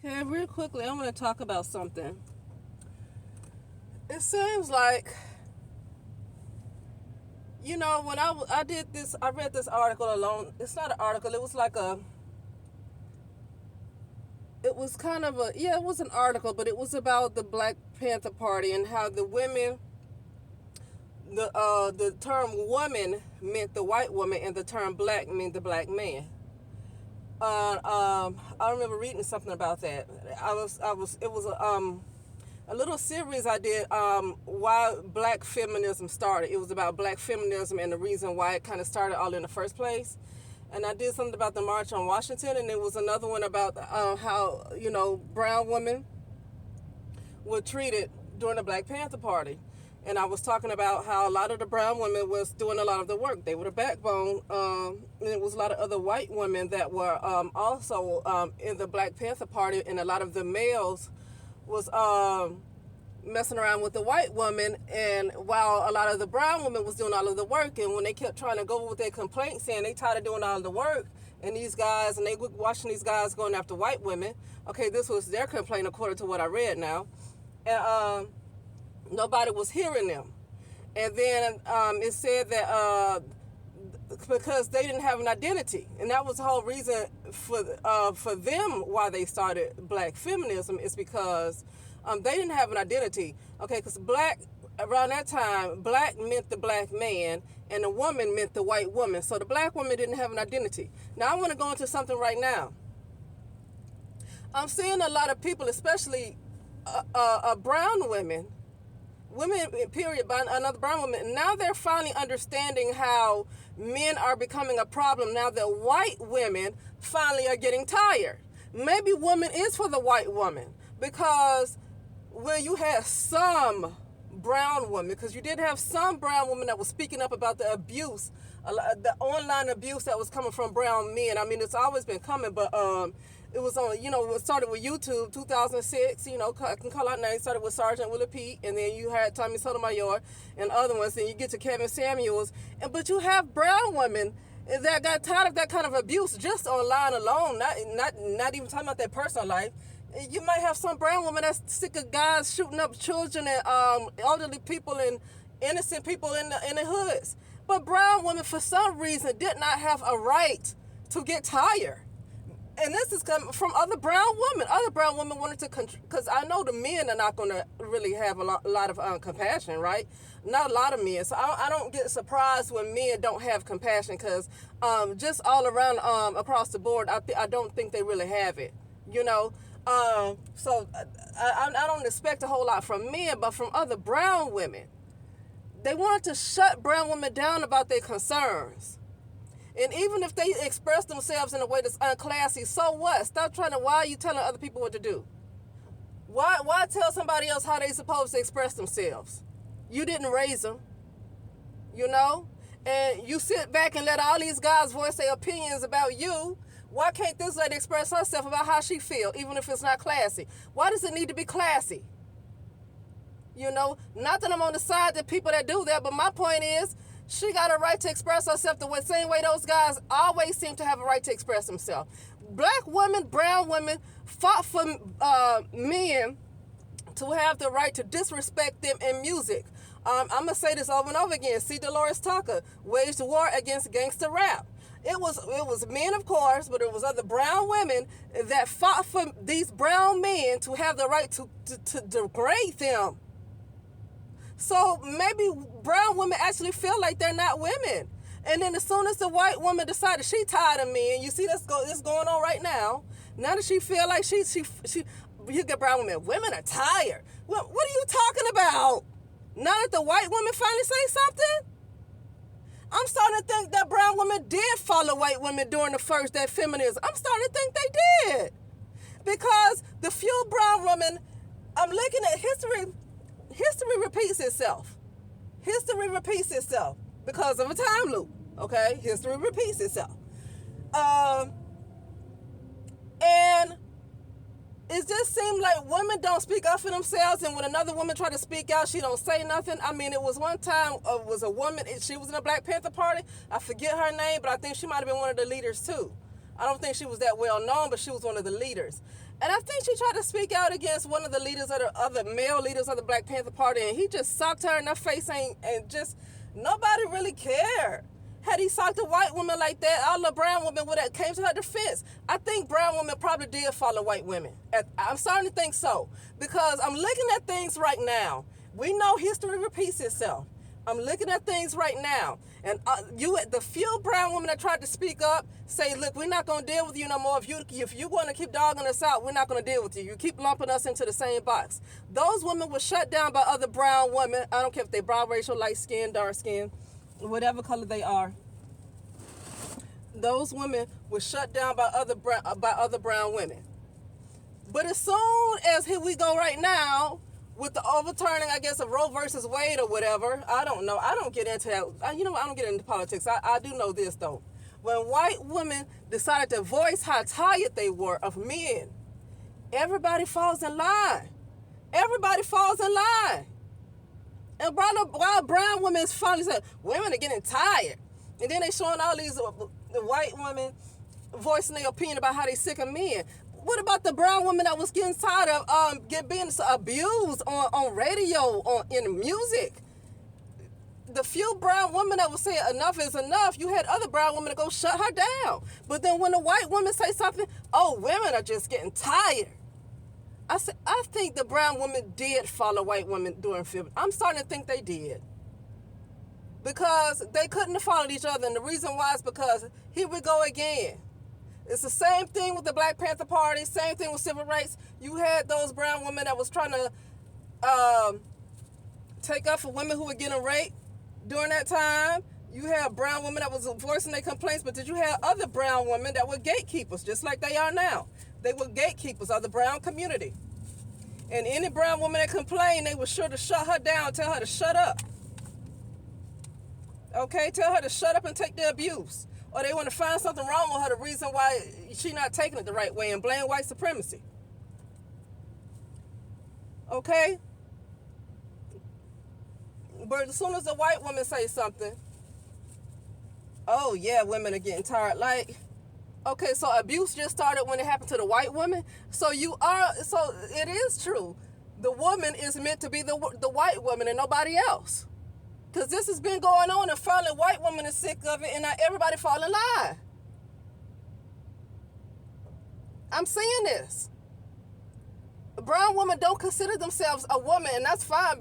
Okay, real quickly, I want to talk about something. It seems like, when I did this, I read this article alone. It's not an article, it was like it was kind of it was an article, but it was about the Black Panther Party and how the women, the term woman meant the white woman and the term black meant the black man. I remember reading something about that. It was a little series I did, why black feminism started. It was about black feminism and the reason why it kind of started all in the first place. And I did something about the March on Washington, and there was another one about how, brown women were treated during the Black Panther Party. And I was talking about how a lot of the brown women was doing a lot of the work. They were the backbone. And it was a lot of other white women that were also in the Black Panther Party, and a lot of the males was messing around with the white woman, and while a lot of the brown women was doing all of the work. And when they kept trying to go with their complaints saying they tired of doing all of the work, and these guys, and they were watching these guys going after white women. Okay, this was their complaint according to what I read now. And nobody was hearing them. And then it said that because they didn't have an identity, and that was the whole reason for them why they started black feminism, is because they didn't have an identity. Okay, because black, around that time, black meant the black man and the woman meant the white woman. So the black woman didn't have an identity. Now I want to go into something right now. I'm seeing a lot of people, especially brown women period, by another brown woman. Now they're finally understanding how men are becoming a problem. Now that white women finally are getting tired. Maybe woman is for the white woman, because when you had some brown women, because you did have some brown women that was speaking up about the abuse, the online abuse that was coming from brown men. I mean, it's always been coming, but it was on, it started with YouTube, 2006, I can call out names, started with Sergeant Willie Pete, and then you had Tommy Sotomayor and other ones, and you get to Kevin Samuels, but you have brown women that got tired of that kind of abuse just online alone, not even talking about their personal life. You might have some brown woman that's sick of guys shooting up children and elderly people and innocent people in the hoods. But brown women, for some reason, did not have a right to get tired. And this is coming from other brown women. Other brown women wanted to, because I know the men are not going to really have a lot of compassion, right? Not a lot of men. So I don't get surprised when men don't have compassion, because just all around across the board, I don't think they really have it, So I don't expect a whole lot from men, but from other brown women. They wanted to shut brown women down about their concerns. And even if they express themselves in a way that's unclassy, so what? Stop trying to, why are you telling other people what to do? Why tell somebody else how they supposed to express themselves? You didn't raise them, And you sit back and let all these guys voice their opinions about you. Why can't this lady express herself about how she feel, even if it's not classy? Why does it need to be classy? Not that I'm on the side of people that do that, but my point is, she got a right to express herself the same way those guys always seem to have a right to express themselves. Black women, brown women fought for men to have the right to disrespect them in music. I'm going to say this over and over again. See, Dolores Tucker waged war against gangster rap. It was men, of course, but it was other brown women that fought for these brown men to have the right to degrade them. So maybe brown women actually feel like they're not women. And then as soon as the white woman decided she tired of men, you see this going on right now. Now that she feel like she you get brown women are tired. What are you talking about? Now that the white women finally say something? I'm starting to think that brown women did follow white women during that feminism. I'm starting to think they did. Because the few brown women, I'm looking at history repeats itself. History repeats itself because of a time loop. Okay? History repeats itself. And it just seemed like women don't speak up for themselves, and when another woman tried to speak out, she don't say nothing. I mean, it was one time, was a woman, she was in a Black Panther Party. I forget her name, but I think she might have been one of the leaders too. I don't think she was that well known, but she was one of the leaders. And I think she tried to speak out against one of the leaders of the other male leaders of the Black Panther Party, and he just socked her in her face, and just nobody really cared. Had he socked a white woman like that, all the brown women would have came to her defense. I think brown women probably did follow white women. I'm starting to think so, because I'm looking at things right now. We know history repeats itself. I'm looking at things right now, and the few brown women that tried to speak up say, look, we're not going to deal with you no more. If you want to keep dogging us out, we're not going to deal with you. You keep lumping us into the same box. Those women were shut down by other brown women. I don't care if they're brown racial, light skin, dark skin, whatever color they are. Those women were shut down by other brown women. But as soon as here we go right now, with the overturning, I guess, of Roe versus Wade or whatever, I don't know. I don't get into that. I don't get into politics. I do know this, though. When white women decided to voice how tired they were of men, everybody falls in line. Everybody falls in line. And while brown women finally said, women are getting tired. And then they showing all these white women voicing their opinion about how they sick of men. What about the brown woman that was getting tired of being abused on radio, in music? The few brown women that would say enough is enough, you had other brown women to go shut her down. But then when the white women say something, oh, women are just getting tired. I think the brown women did follow white women during film. I'm starting to think they did. Because they couldn't have followed each other. And the reason why is because, here we go again. It's the same thing with the Black Panther Party, same thing with civil rights. You had those brown women that was trying to take up for women who were getting raped during that time. You had brown women that was voicing their complaints, but did you have other brown women that were gatekeepers, just like they are now? They were gatekeepers of the brown community. And any brown woman that complained, they were sure to shut her down, tell her to shut up. Okay, tell her to shut up and take the abuse. Or they want to find something wrong with her, the reason why she's not taking it the right way, and blame white supremacy. Okay? But as soon as a white woman says something, oh yeah, women are getting tired. Like, okay, so abuse just started when it happened to the white woman? So it is true. The woman is meant to be the white woman and nobody else. Because this has been going on, and finally white women are sick of it, and now everybody fall in line. I'm seeing this. Brown women don't consider themselves a woman, and that's fine,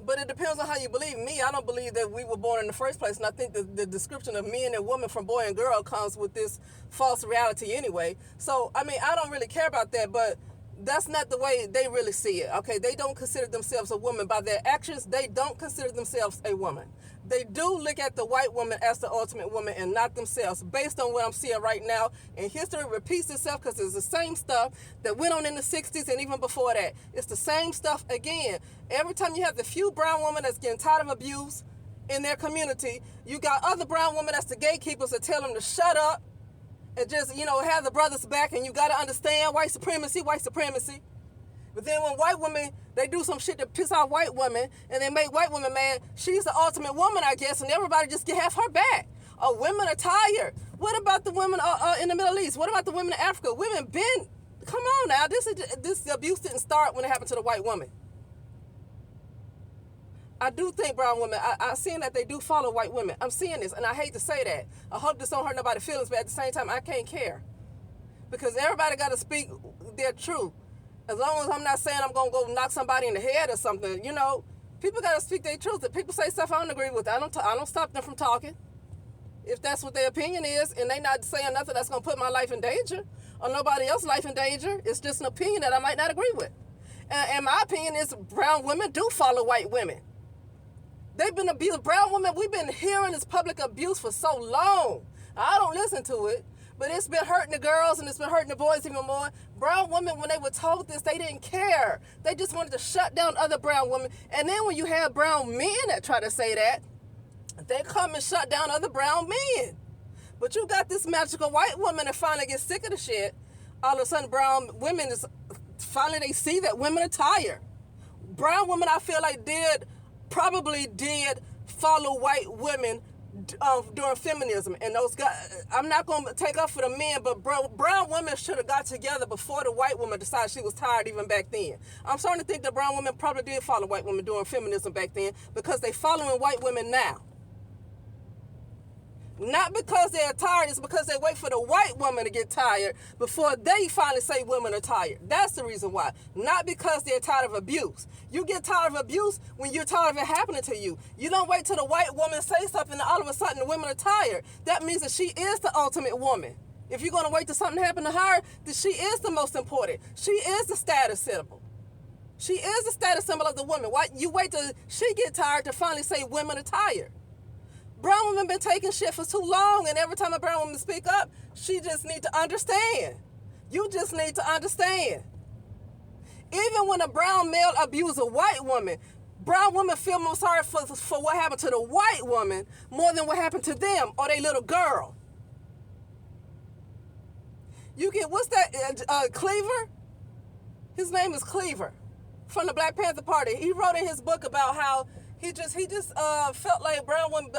but it depends on how you believe. Me, I don't believe that we were born in the first place, and I think the description of men and women from boy and girl comes with this false reality anyway. So, I mean, I don't really care about that, but that's not the way they really see it, okay? They don't consider themselves a woman. By their actions, they don't consider themselves a woman. They do look at the white woman as the ultimate woman and not themselves, based on what I'm seeing right now. And history repeats itself, because it's the same stuff that went on in the 60s and even before that. It's the same stuff again. Every time you have the few brown women that's getting tired of abuse in their community, you got other brown women that's the gatekeepers that tell them to shut up and just, have the brothers back, and you got to understand white supremacy. But then when white women, they do some shit to piss off white women, and they make white women mad, she's the ultimate woman, I guess, and everybody just can have her back. Oh, women are tired. What about the women in the Middle East? What about the women in Africa? Women come on now. This abuse didn't start when it happened to the white woman. I do think brown women, I'm seeing that they do follow white women. I'm seeing this, and I hate to say that. I hope this don't hurt nobody's feelings, but at the same time, I can't care. Because everybody got to speak their truth. As long as I'm not saying I'm going to go knock somebody in the head or something, people got to speak their truth. If people say stuff I don't agree with, I don't stop them from talking. If that's what their opinion is, and they not saying nothing that's going to put my life in danger or nobody else's life in danger, it's just an opinion that I might not agree with. And my opinion is brown women do follow white women. They've been abused. Brown women, we've been hearing this public abuse for so long. I don't listen to it, but it's been hurting the girls and it's been hurting the boys even more. Brown women, when they were told this, they didn't care. They just wanted to shut down other brown women. And then when you have brown men that try to say that, they come and shut down other brown men. But you got this magical white woman that finally gets sick of the shit. All of a sudden, brown women finally they see that women are tired. Brown women, I feel like, probably did follow white women during feminism. And those guys, I'm not going to take up for the men, but brown women should have got together before the white woman decided she was tired even back then. I'm starting to think that brown women probably did follow white women during feminism back then because they following white women now. Not because they're tired, it's because they wait for the white woman to get tired before they finally say women are tired. That's the reason why. Not because they're tired of abuse. You get tired of abuse when you're tired of it happening to you. You don't wait till the white woman say something and all of a sudden the women are tired. That means that she is the ultimate woman. If you're going to wait till something happen to her, then she is the most important. She is the status symbol. She is the status symbol of the woman. Why you wait till she get tired to finally say women are tired? Brown women been taking shit for too long, and every time a brown woman speak up, she just need to understand. You just need to understand. Even when a brown male abuse a white woman, brown women feel more sorry for what happened to the white woman more than what happened to them or their little girl. You get, what's that, Cleaver? His name is Cleaver from the Black Panther Party. He wrote in his book about how he just felt like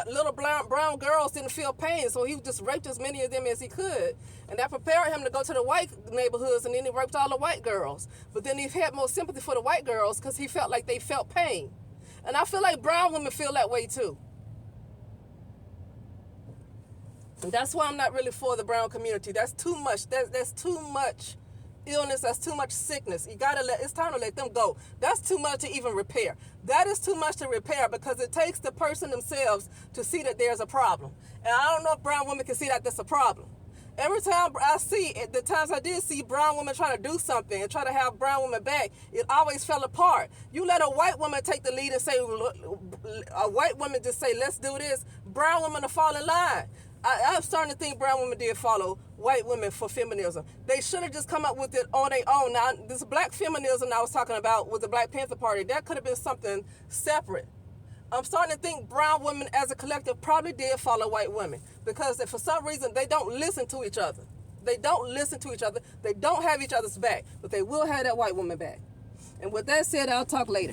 little brown girls didn't feel pain, so he just raped as many of them as he could, and that prepared him to go to the white neighborhoods, and then he raped all the white girls. But then he had more sympathy for the white girls because he felt like they felt pain, and I feel like brown women feel that way too. And that's why I'm not really for the brown community. That's too much. That's too much illness, that's too much sickness. It's time to let them go. That's too much to even repair. That is too much to repair because it takes the person themselves to see that there's a problem. And I don't know if brown women can see that that's a problem. Every time I see it, the times I did see brown women trying to do something and try to have brown women back, it always fell apart. You let a white woman take the lead and say, a white woman just say, let's do this, brown women will fall in line. I'm starting to think brown women did follow white women for feminism. They should have just come up with it on their own. Now, this black feminism I was talking about with the Black Panther Party, that could have been something separate. I'm starting to think brown women as a collective probably did follow white women because for some reason they don't listen to each other. They don't listen to each other. They don't have each other's back, but they will have that white woman back. And with that said, I'll talk later.